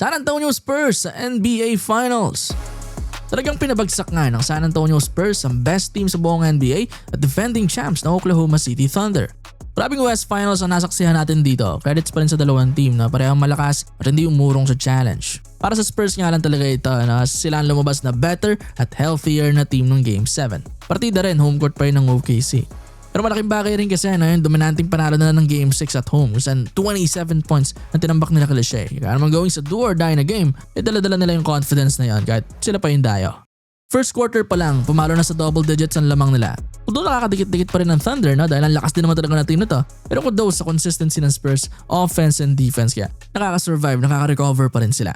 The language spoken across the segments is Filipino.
San Antonio Spurs sa NBA Finals. Talagang pinabagsak nga ng San Antonio Spurs ang best team sa buong NBA at defending champs na Oklahoma City Thunder. Grabeng West Finals ang nasaksihan natin dito. Credits pa rin sa dalawang team na parehong malakas at hindi umurong sa challenge. Para sa Spurs nga lang talaga ito na sila ang lumabas na better at healthier na team ng Game 7. Partida rin, home court pa rin ng OKC. Pero malaking bagay rin kasi yung dominanting panalo na ng Game 6 at home kung 27 points ang tinambak nila kay Shea. Kaya naman going sa do or die na game, dala-dala nila yung confidence na yon kahit sila pa yung dayo. First quarter pa lang, pumalo na sa double digits ang lamang nila. Although nakakadikit-dikit pa rin ng Thunder dahil ang lakas din naman talaga ng team na to. Pero kung daw sa consistency ng Spurs, offense and defense kaya nakaka-survive, nakaka-recover pa rin sila.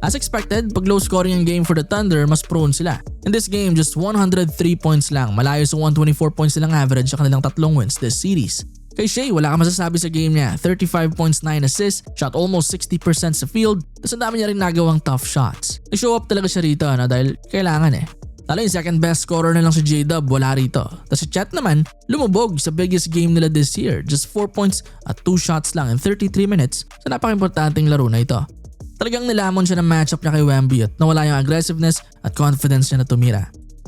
As expected, pag low scoring ang game for the Thunder, mas prone sila. In this game, just 103 points lang, malayo sa 124 points silang average sa kanilang tatlong wins this series. Kay Shea, wala ka masasabi sa game niya. 35 points, 9 assists, shot almost 60% sa field, tapos ang dami niya rin nagawang tough shots. Nag-show up talaga siya rito dahil kailangan Lalo yung second best scorer na lang si J-Dub, wala rito. Tapos si Chet naman, lumubog sa biggest game nila this year. Just 4 points at 2 shots lang in 33 minutes sa napaka-importanting laro na ito. Talagang nilamon siya ng matchup niya kay Wemby at nawala yung aggressiveness at confidence niya na tumira.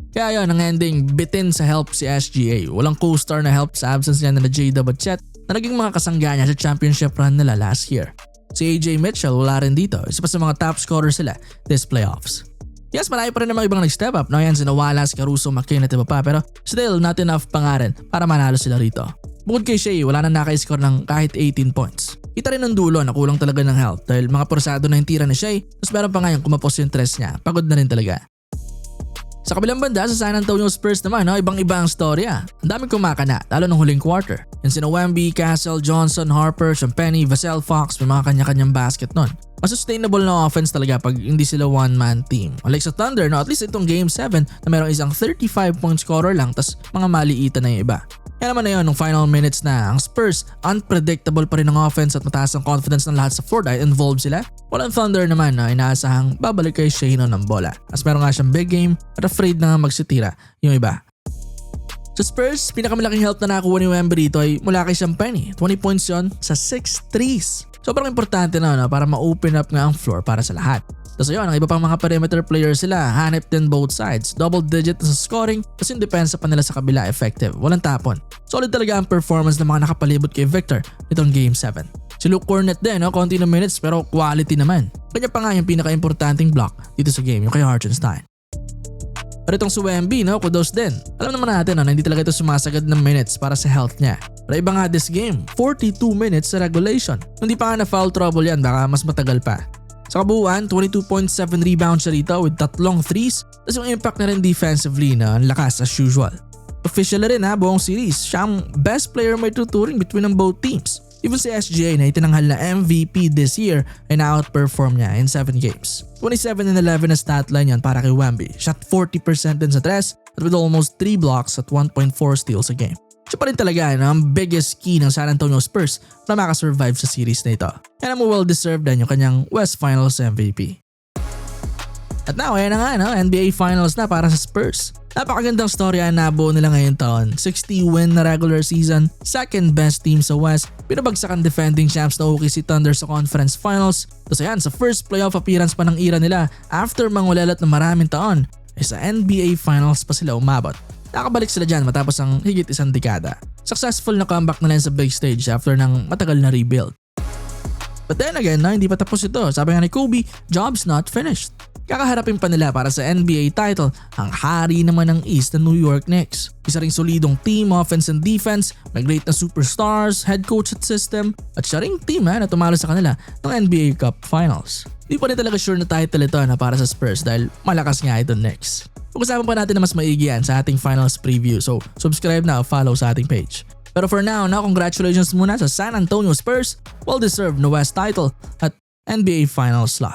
Kaya yun, ang ending, bitin sa help si SGA. Walang co-star na help sa absence niya na J-Dub at Chet na naging mga kasangga niya sa championship run nila last year. Si AJ Mitchell wala rin dito, isa pa sa mga top scorer sila this playoffs. Yes, marami pa rin namang ibang nag-step up. Yan, sina Wallace, Caruso, McKinnon at iba pa, pero still not enough pa nga rin para manalo sila rito. Bukod kay Shea, wala na naka-score ng kahit 18 points. Kita rin ng dulo na kulang talaga ng health dahil mga porsado na yung tira ni Shea, tapos meron pa nga yung kumapos yung tres niya, pagod na rin talaga. Sa kabilang banda, sa San Antonio Spurs naman, ibang-iba ang storya. Ang daming kumakana, lalo ng huling quarter. Yan sina Wemby, Castle, Johnson, Harper, Champagny, Vassell, Fox, may mga kanya-kanyang basket nun. Mas sustainable na offense talaga pag hindi sila one-man team. Unlike sa Thunder, at least itong Game 7 na merong isang 35-point scorer lang tas mga maliitan na yung iba. Kaya naman na yun, nung final minutes na, ang Spurs, unpredictable pa rin ang offense at mataas ang confidence ng lahat sa floor dahil involved sila. Walang Thunder naman na inaasahang babalik kay Shea ng bola. As meron nga siyang big game at afraid na nga magsitira yung iba. Sa Spurs, pinakamalaking help na nakuha ni Wemby dito ay mula kay Champagny. 20 points yon sa 6 threes. Sobrang importante na para ma-open up nga ang floor para sa lahat. Tapos ayun, ang iba pang mga perimeter players sila, hanip din both sides. Double digit sa scoring, tapos yung depensa pa nila sa kabila effective. Walang tapon. Solid talaga ang performance ng mga nakapalibot kay Victor nitong Game 7. Si Luke Cornett din, konti na minutes pero quality naman. Kanya pa nga yung pinaka-importanting block dito sa game, yung kay Hartenstein. Pero itong si Wemby, kudos din. Alam naman natin na hindi talaga ito sumasagad ng minutes para sa health niya. Pero iba nga this game, 42 minutes sa regulation. Hindi pa nga na foul trouble yan, baka mas matagal pa. Sa kabuuan, 22.7 rebounds siya rito with 3 threes. Tapos yung impact na rin defensively na ang lakas as usual. Official na rin buong series. Siya ang best player may tuturing between ng both teams. Even si SGA na itinanghal na MVP this year ay na-outperform niya in 7 games. 27 and 11 na stat line yan para kay Wemby. Shot 40% din sa tres at with almost 3 blocks at 1.4 steals a game. Siya pa rin talaga ang biggest key ng San Antonio Spurs na makasurvive sa series na ito. Kaya naman well-deserved din yung kanyang West Finals MVP. At now, ayan na nga, NBA Finals na para sa Spurs. Napakagandang storya na nabuo nila ngayong taon. 60-win na regular season, second best team sa West, pinabagsak ang defending champs na OKC Thunder sa conference finals. Tapos ayan, sa first playoff appearance pa ng era nila after mangulelat na maraming taon, ay sa NBA Finals pa sila umabot. Nakabalik sila dyan matapos ang higit isang dekada. Successful na comeback nila sa big stage after ng matagal na rebuild. But then again, hindi pa tapos ito. Sabi nga ni Kobe, job's not finished. Kakaharapin pa nila para sa NBA title ang hari naman ng East na New York Knicks. Isa ring solidong team, offense and defense, may great na superstars, head coach at system, at siya ring team na tumalo sa kanila ng NBA Cup Finals. Di pa rin talaga sure na title ito na para sa Spurs dahil malakas nga ito Knicks. Pag-usapan pa natin na mas maigi yan sa ating finals preview, so subscribe na o follow sa ating page. Pero for now, congratulations muna sa San Antonio Spurs, well-deserved na West title at NBA Finals slot.